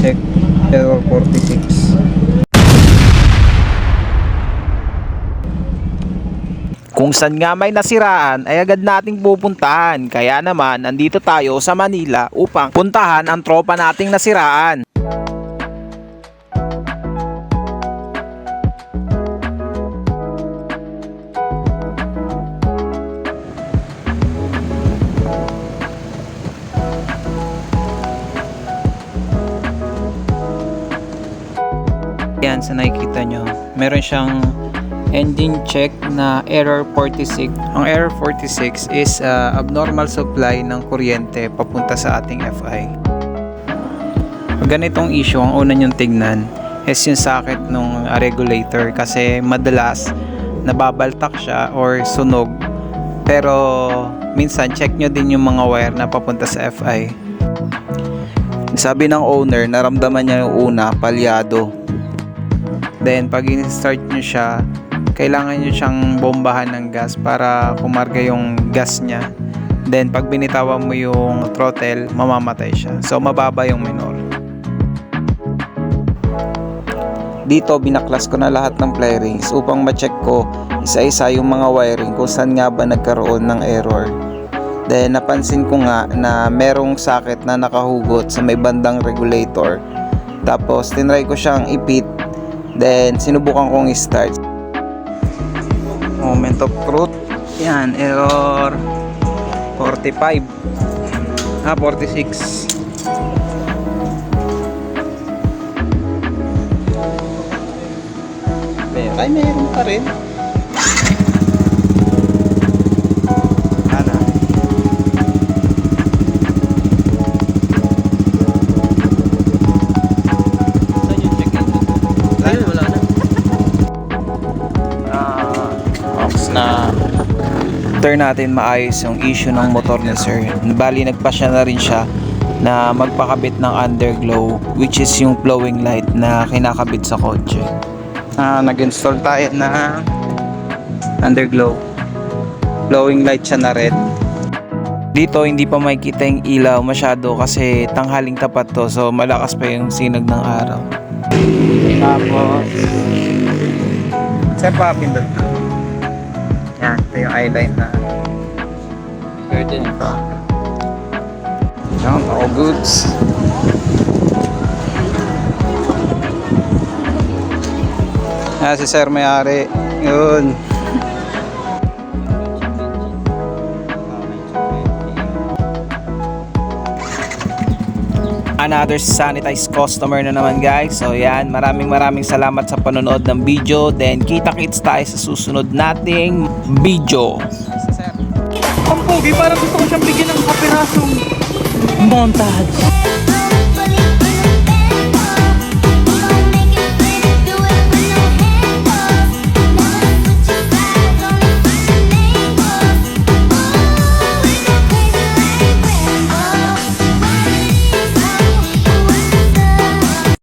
check, error 46. Kung saan nga may nasiraan ay agad nating pupuntahan. Kaya naman andito tayo sa Manila upang puntahan ang tropa nating nasiraan. Yan, sa nakikita nyo, meron siyang engine check na error 46. Ang error 46 is abnormal supply ng kuryente papunta sa ating FI. Pag ganitong issue, ang una nyong tignan is yung socket ng regulator kasi madalas nababaltak siya or sunog. Pero minsan check nyo din yung mga wire na papunta sa FI. Sabi ng owner, naramdaman niya yung una, palyado. Then pag in-start nyo siya, kailangan nyo siyang bombahan ng gas para kumarga yung gas niya. Then pag binitawan mo yung throttle, mamamatay siya. So mababa yung minor. Dito binaklas ko na lahat ng flarings upang ma-check ko isa-isa yung mga wiring kung saan nga ba nagkaroon ng error. Then napansin ko nga na merong socket na nakahugot sa may bandang regulator. Tapos tinry ko siyang ipit. Then sinubukan kong i-start. Moment of truth. Yan, error 45. 46. Ay, meron pa rin. Ana. Saan yung check-in? Ayun, wala na. Ops na turn natin maayos yung issue ng motor ni sir. Bali nagpasya na rin siya na magpakabit ng underglow, which is yung flowing light na kinakabit sa kotse. Nag-install tayo na underglow, flowing light siya na red. Dito hindi pa makikita yung ilaw masyado kasi tanghaling tapat to, so malakas pa yung sinag ng araw. Tapos sir, papindot na. Yan, ito yung eyeline na curtain ito. Yan, all goods. Si sir may-ari. Yun. Another sanitized customer na naman guys. So yan, maraming salamat sa panonood ng video. Then kita-kits tayo sa susunod nating video. Ang pogi, parang gusto ko siyang bigyan ng kapirasong montage.